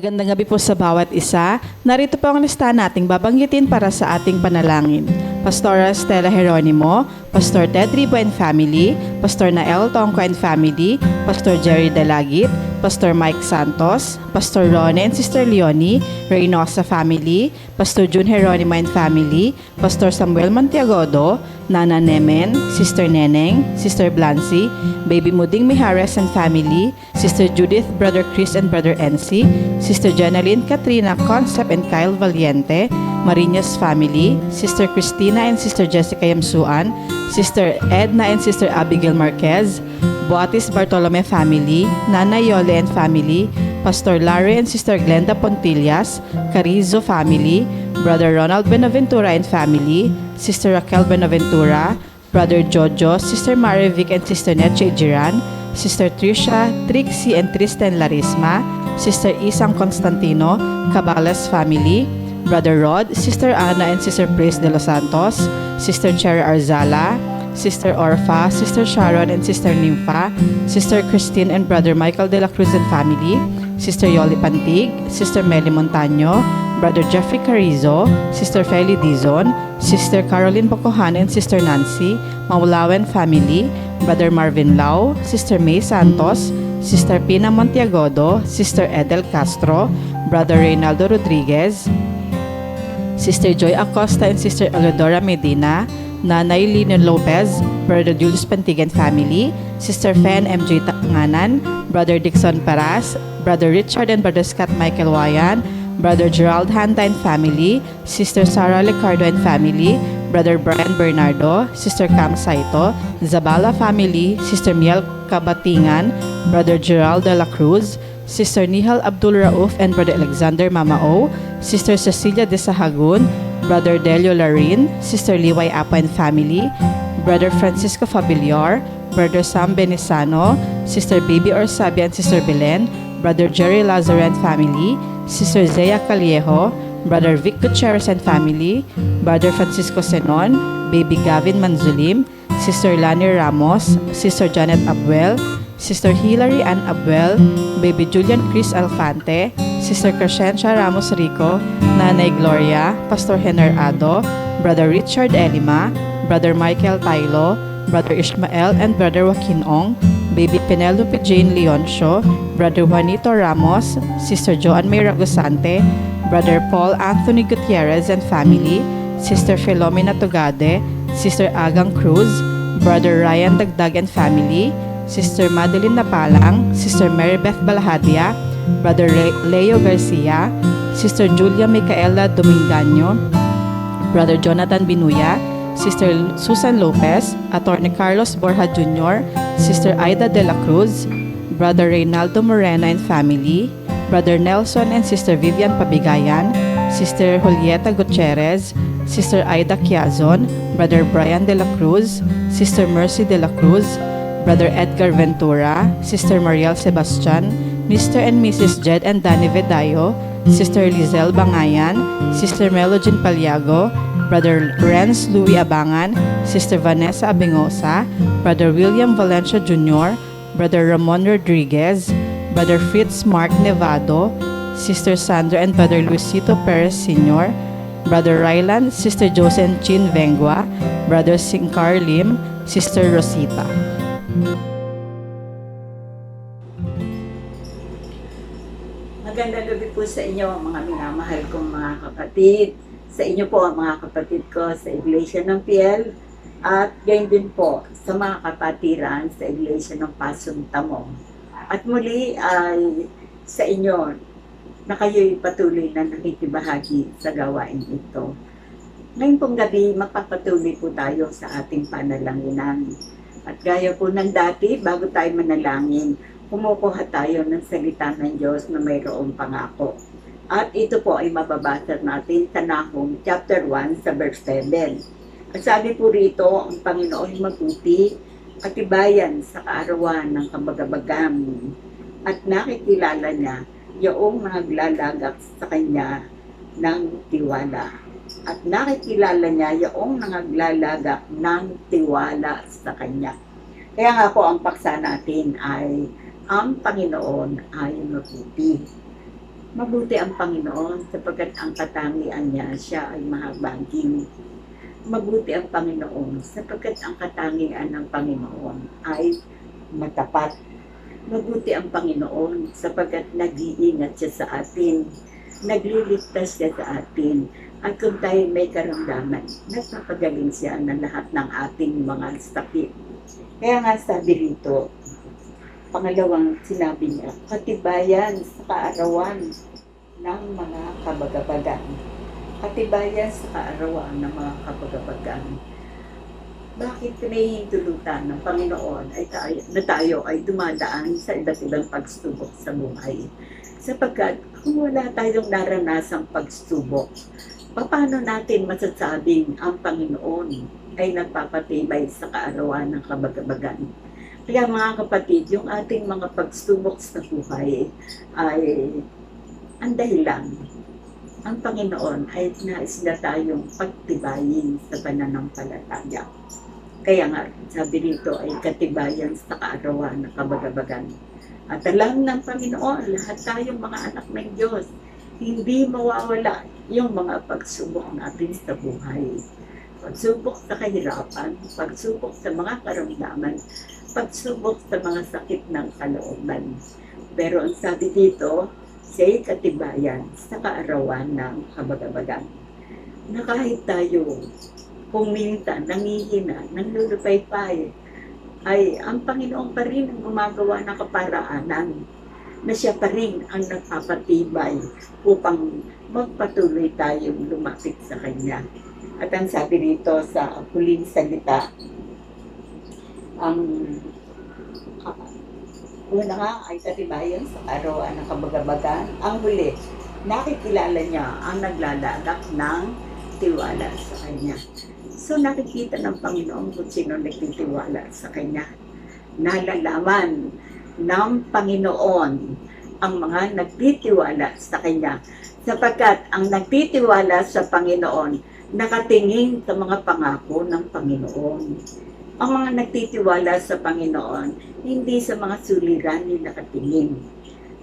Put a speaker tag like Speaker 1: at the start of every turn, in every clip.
Speaker 1: Magandang gabi po sa bawat isa. Narito po ang listahan nating babanggitin para sa ating panalangin. Pastor Stella Jeronimo, Pastor Ted Ribo and Family, Pastor Nael Tongco and Family, Pastor Jerry Dalagit, Pastor Mike Santos, Pastor Ron and Sister Leonie, Reynosa Family, Pastor June Jeronimo and Family, Pastor Samuel Montiagodo, Nana Nemen, Sister Neneng, Sister Blancy, Baby Muding Mijares and Family, Sister Judith, Brother Chris and Brother NC, Sister Jenaline Katrina Concept and Kyle Valiente, Marinas Family, Sister Christina and Sister Jessica Yamsuan, Sister Edna and Sister Abigail Marquez, Boatis Bartolome Family, Nana Yole and Family, Pastor Larry and Sister Glenda Pontillas, Carizo Family, Brother Ronald Benaventura and Family, Sister Raquel Benaventura, Brother Jojo, Sister Marivic and Sister Neche Jiran, Sister Trisha, Trixie and Tristan Larisma, Sister Isang Constantino, Cabales Family, Brother Rod, Sister Ana and Sister Praise de los Santos, Sister Cherry Arzala, Sister Orfa, Sister Sharon and Sister Nympha, Sister Christine and Brother Michael de la Cruz and Family, Sister Yoli Pantig, Sister Meli Montaño, Brother Jeffrey Carrizo, Sister Feli Dizon, Sister Caroline Bocohan and Sister Nancy, Maulawen Family, Brother Marvin Lau, Sister May Santos, Sister Pina Montiagodo, Sister Edel Castro, Brother Reynaldo Rodriguez, Sister Joy Acosta and Sister Eleodora Medina, Nanay Lino Lopez, Brother Julius Pantigan Family, Sister Fen MJ Tanganan, Brother Dixon Paras, Brother Richard and Brother Scott Michael Wayan, Brother Gerald Hanta and Family, Sister Sarah Licardo and Family, Brother Brian Bernardo, Sister Cam Saito, Zabala Family, Sister Miel Kabatingan, Brother Gerald de la Cruz, Sister Nihal Abdul Rauf and Brother Alexander Mamao, Sister Cecilia de Sahagun, Brother Delio Larin, Sister Liway Apo and Family, Brother Francisco Fabilior, Brother Sam Benisano, Sister Baby Orsabi and Sister Belen, Brother Jerry Lazaro and Family, Sister Zea Caliejo, Brother Vic Gutierrez and Family, Brother Francisco Senon, Baby Gavin Manzulim, Sister Lani Ramos, Sister Janet Abuel, Sister Hilary Ann Abuel, Baby Julian Chris Alfante, Sister Crescencia Ramos Rico, Nanay Gloria, Pastor Hener Ado, Brother Richard Elima, Brother Michael Tailo, Brother Ishmael and Brother Joaquin Ong, Baby Penelope Jane Leoncio, Brother Juanito Ramos, Sister Joan May Ragusante, Brother Paul Anthony Gutierrez and Family, Sister Filomena Tugade, Sister Agang Cruz, Brother Ryan Dagdag and Family, Sister Madeline Napalang, Sister Marybeth Balahadia, Brother Leo Garcia, Sister Julia Micaela Domingaño, Brother Jonathan Binuya, Sister Susan Lopez, Attorney Carlos Borja Jr., Sister Aida de la Cruz, Brother Reynaldo Morena and Family, Brother Nelson and Sister Vivian Pabigayan, Sister Julieta Gutierrez, Sister Aida Quiazon, Brother Brian de la Cruz, Sister Mercy de la Cruz, Brother Edgar Ventura, Sister Mariel Sebastian, Mr. and Mrs. Jed and Danny Vedayo, Sister Lizelle Bangayan, Sister Melogene Paliago, Brother Renz Louis Abangan, Sister Vanessa Abingosa, Brother William Valencia Jr., Brother Ramon Rodriguez, Brother Fritz Mark Nevado, Sister Sandra and Brother Luisito Perez Sr., Brother Rylan, Sister Josen Chin Vengua, Brother Singcar Lim, Sister Rosita.
Speaker 2: Magandang gabi po sa inyo, mga minamahal kong mga kapatid. Sa inyo po, mga kapatid ko sa Iglesia ng Piel. At gayon din po sa mga kapatiran sa Iglesia ng Pasong Tamong. At muli ay sa inyo na kayo'y patuloy na nakikibahagi sa gawain ito. Ngayon pong gabi, magpapatuloy po tayo sa ating panalanginan. At gaya po ng dati, bago tayo manalangin, kumukuha tayo ng salita ng Diyos na mayroong pangako. At ito po ay mababasa natin sa Nahum chapter 1 sa verse 7. At sabi po rito, ang Panginoon mabuti, katibayan sa kaarawan ng kabagabagam. At nakikilala niya yung naglalagak sa kanya ng tiwala. At nakikilala niya yung naglalagak ng tiwala sa kanya. Kaya nga po ang paksa natin ay ang Panginoon ay mabuti. Mabuti ang Panginoon sapagkat ang katangian niya, siya ay mahabagin. Mabuti ang Panginoon sapagkat ang katangian ng Panginoon ay matapat. Mabuti ang Panginoon sapagkat nag-iingat siya sa atin, nagliligtas siya sa atin, at kung tayo may karamdaman, nagpapagaling siya ng lahat ng ating mga sakit. Kaya nga sabi rito, pangalawang sinabi niya, katibayan sa kaarawan ng mga kabagabagan. Katibayan sa kaarawan ng mga kabagabagan. Bakit pinahihintulutan ng Panginoon na tayo ay dumadaan sa iba't ibang pagsubok sa buhay? Sapagkat kung wala tayong naranasang pagsubok, paano natin masasabing ang Panginoon ay nagpapatibay sa kaarawan ng kabagabagan? Kaya mga kapatid, yung ating mga pagsubok sa buhay ay ang dahilan. Ang Panginoon ay nais na tayong pagtibayin sa pananampalataya. Kaya nga, sabi rito ay katibayan sa kaarawan ng kabagabagan. At alam ng Panginoon, lahat tayong mga anak ng Diyos, hindi mawawala yung mga pagsubok natin sa buhay. Pagsubok sa kahirapan, pagsubok sa mga karamdaman, pagsubok sa mga sakit ng kalooban. Pero ang sabi dito, siya'y katibayan sa kaarawan ng kabagabagan. Na kahit tayo, kung minsan nangihina, nanlulupaypay, ay ang Panginoon pa rin ang gumagawa ng kaparaanan, na siya pa rin ang nagpapatibay upang magpatuloy tayong lumapit sa Kanya. At ang sabi rito sa huling salita, ang una nga ay katibayan sa kaarawan ng kabagabagan. Ang huli, nakikilala niya ang naglalagak ng tiwala sa Kanya. So nakikita ng Panginoon kung sino nagtitiwala sa Kanya. Nalalaman ng Panginoon ang mga nagtitiwala sa Kanya. Sapagkat ang nagtitiwala sa Panginoon, nakatingin sa mga pangako ng Panginoon. Ang mga nagtitiwala sa Panginoon, hindi sa mga suliranin nakatingin.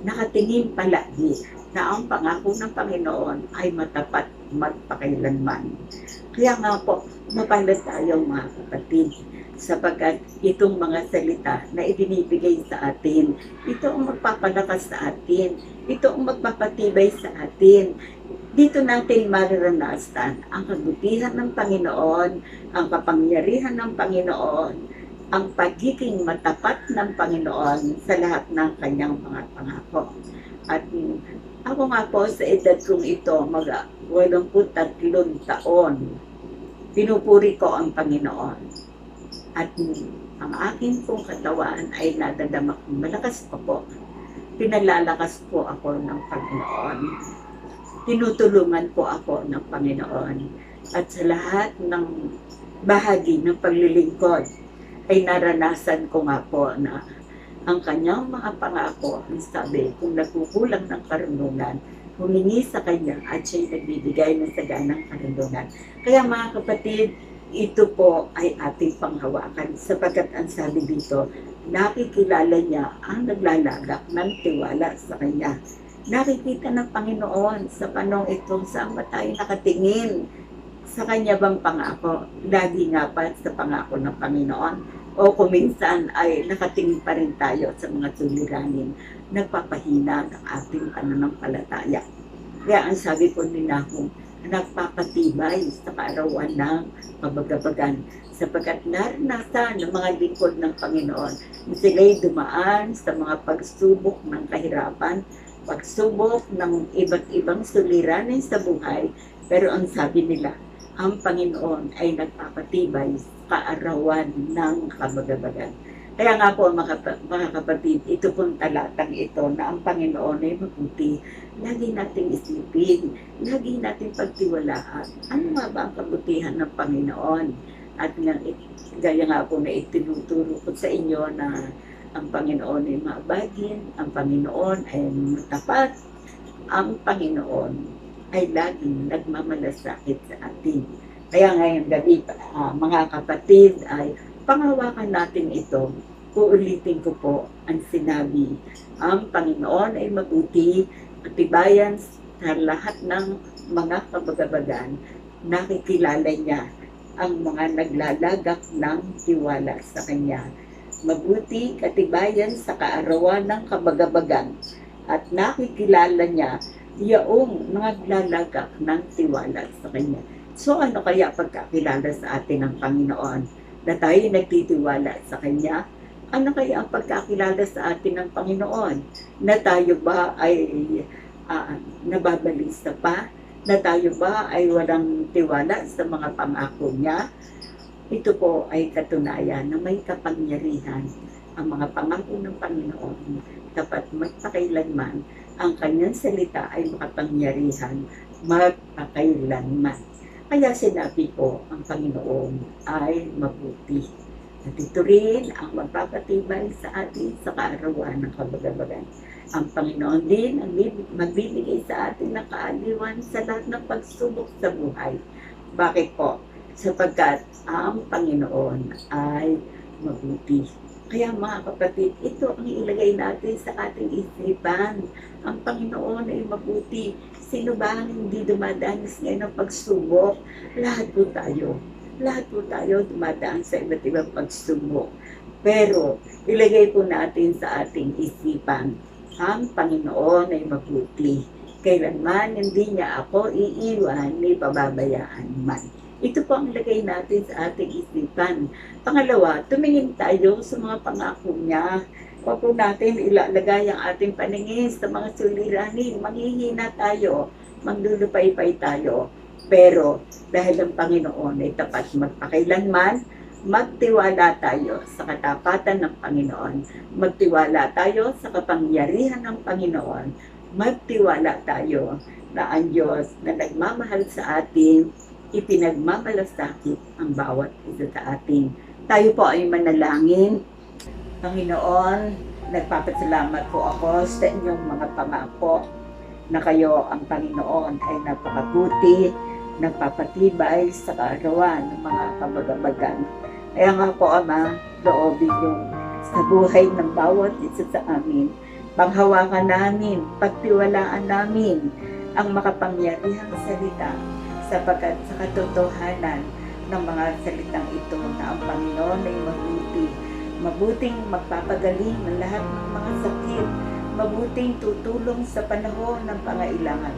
Speaker 2: Nakatingin palagi na ang pangako ng Panginoon ay matapat magpakailanman. Kaya nga po, mapalad tayo mga kapatid, sapagkat itong mga salita na ibinibigay sa atin, ito ang magpapalakas sa atin, ito ang magpapatibay sa atin. Dito natin mararanasan ang kabutihan ng Panginoon, ang kapangyarihan ng Panginoon, ang pagiging matapat ng Panginoon sa lahat ng kanyang mga pangako. At ako nga po sa edad kong ito, mag-83 taon, pinupuri ko ang Panginoon. At ang aking pong katawan ay nadadama kong malakas pa po. Pinalalakas po ako ng Panginoon. Tinutulungan po ako ng Panginoon. At sa lahat ng bahagi ng paglilingkod, ay naranasan ko nga po na ang kanyang mga pangako, ang sabi, kung nagkukulang ng karunungan, humingi sa kanya at siya'y nagbibigay ng saganang karunungan. Kaya mga kapatid, ito po ay ating panghawakan sapagkat ang sabi dito, nakikilala niya ang naglalagak ng tiwala sa kanya. Nakikita ng Panginoon sa panong ito saan ba tayo nakatingin sa kanya bang pangako. Lagi nga pa sa pangako ng Panginoon o kung minsan ay nakatingin pa rin tayo sa mga suliranin, nagpapahina ng ating pananampalataya. Kaya ang sabi po ni Nahum, nagpapatibay sa kaarawan ng kabagabagan sapagkat naranasan ng mga lingkod ng Panginoon na sila'y dumaan sa mga pagsubok ng kahirapan, pagsubok ng iba't ibang suliranin sa buhay, pero ang sabi nila, ang Panginoon ay nagpapatibay sa kaarawan ng kabagabagan. Kaya nga po mga kapatid, ito pong talatang ito na ang Panginoon ay mabuti. Lagi nating isipin, lagi nating pagtiwalaan. Ano nga ba ang kabutihan ng Panginoon? At gaya nga po na itinuturo ko sa inyo na ang Panginoon ay mabagin, ang Panginoon ay matapat, ang Panginoon ay laging nagmamalasakit sa atin. Kaya ngayong gabi, mga kapatid, ay panghawakan natin ito. Uulitin ko po ang sinabi. Ang Panginoon ay mabuti, katibayan sa lahat ng mga kabagabagan. Nakikilala niya ang mga naglalagak ng tiwala sa Kanya. Mabuti katibayan sa kaarawan ng kabagabagan at nakikilala niya yaong naglalagak ng tiwala sa Kanya. So ano kaya pagkakilala sa atin ng Panginoon? Na tayo nagtitiwala sa Kanya? Ano kaya ang pagkakilala sa atin ng Panginoon? Na tayo ba ay nababalisa pa? Na tayo ba ay walang tiwala sa mga pangako niya? Ito po ay katunayan na may kapangyarihan ang mga pangako ng Panginoon. Dapat magpakailanman ang kanyang salita ay makapangyarihan magpakailanman. Kaya sinabi ko, ang Panginoon ay mabuti. At ito rin ang magpapatibay sa atin sa kaarawan ng kabagabagan. Ang Panginoon din ang magbibigay sa atin ng kaaliwan sa lahat ng pagsubok sa buhay. Bakit po? Sapagkat ang Panginoon ay mabuti. Kaya mga kapatid, ito ang ilagay natin sa ating isipan. Ang Panginoon ay mabuti. Sino ba ang hindi dumadanas ngayon ng pagsubok? Lahat po tayo. Lahat po tayo dumadaan sa iba't ibang pagsubok. Pero ilagay po natin sa ating isipan, ang Panginoon ay mabuti. Kailanman hindi niya ako iiwan ni pababayaan man. Ito po ang lagay natin sa ating isipan. Pangalawa, tumingin tayo sa mga pangako niya. Huwag po natin ilalagay ang ating paningin sa mga suliranin. Manghihina tayo, magdulupay-pay tayo. Pero dahil ang Panginoon ay tapat magpakailanman, magtiwala tayo sa katapatan ng Panginoon. Magtiwala tayo sa kapangyarihan ng Panginoon. Magtiwala tayo na ang Diyos na nagmamahal sa atin, ipinagmamalasakit ang bawat isa sa atin. Tayo po ay manalangin. Panginoon, nagpapasalamat po ako sa inyong mga pangako na kayo ang Panginoon ay napakabuti, nagpapatibay sa kaarawan ng mga kabagabagan. Kaya nga po, Ama, loobin yung sa buhay ng bawat isa sa amin. Panghawakan namin, pagtiwalaan namin ang makapangyarihang salita sapagkat sa katotohanan ng mga salitang ito na ang Panginoon ay mabuti. Mabuting magpapagaling ng lahat ng mga sakit. Mabuting tutulong sa panahon ng pangailangan.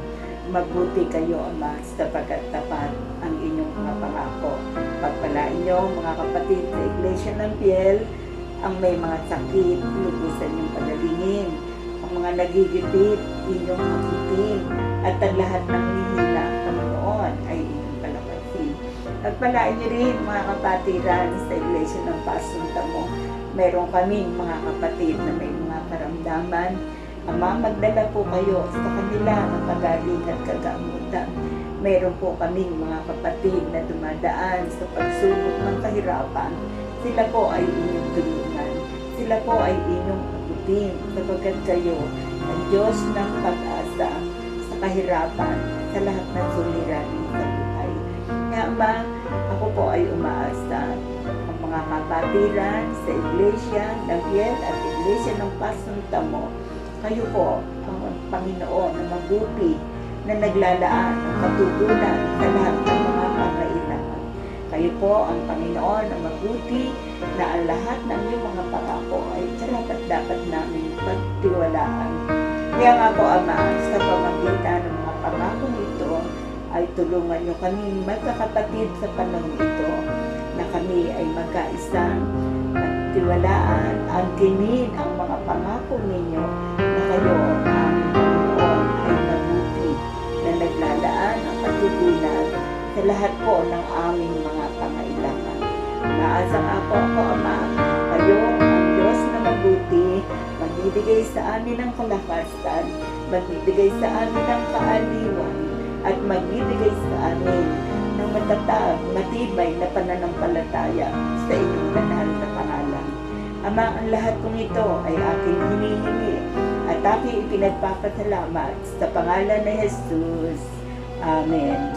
Speaker 2: Mabuti kayo, Ama, sapagkat tapat ang inyong mga pangako. Pagpalain niyo, mga kapatid sa Iglesia ng Piel, ang may mga sakit, lubusan niyong pagalingin. Ang mga nagigipit, inyong makitin. At ang lahat ng hihina, Panginoon, ay inyong palakasin. Pagpalain niyo rin, mga kapatiran sa Iglesia ng Pasuntamo. Meron kaming mga kapatid na may mga karamdaman. Ama, magdala po kayo sa kanila ng pagaling at kagamutan. Meron po kaming mga kapatid na dumadaan sa pagsubok ng kahirapan. Sila po ay inyong tulungan. Sila po ay inyong abutin sapagkat kayo ang Diyos ng pag-asa sa kahirapan, sa lahat ng suliranin sa buhay. Kaya Ama, ako po ay umaasa ang mga kapatiran sa Iglesia ng Piel at Iglesia ng Pasuntamo. Kayo po ang Panginoon na mabuti na naglalaan ng katugunan sa lahat ng mga pangailangan. Kayo po ang Panginoon na mabuti na ang lahat ng iyong mga pangako ay dapat namin pagtiwalaan. Kaya nga po, Ama, sa pamamagitan ng mga pangako nito ay tulungan niyo kami magkakapatid sa panahon ito na kami ay magkaisang pagtiwalaan, angkinin ang mga pangako ninyo na kayo ang Panginoon ay mabuti na naglalaan ang katugunan sa lahat po ng aming mga pangailangan. Naasa nga po ako, Ama, kayo ang Diyos na mabuti, magbibigay sa amin ng kalakasan, magbibigay sa amin ng kaaliwan, at magbibigay sa amin ng matatag, matibay na pananampalataya sa inyong banal na pangalan. Ama, ang lahat kong ito ay aking hinihingi at aking ipinagpapasalamat sa pangalan ni Jesus. Amen.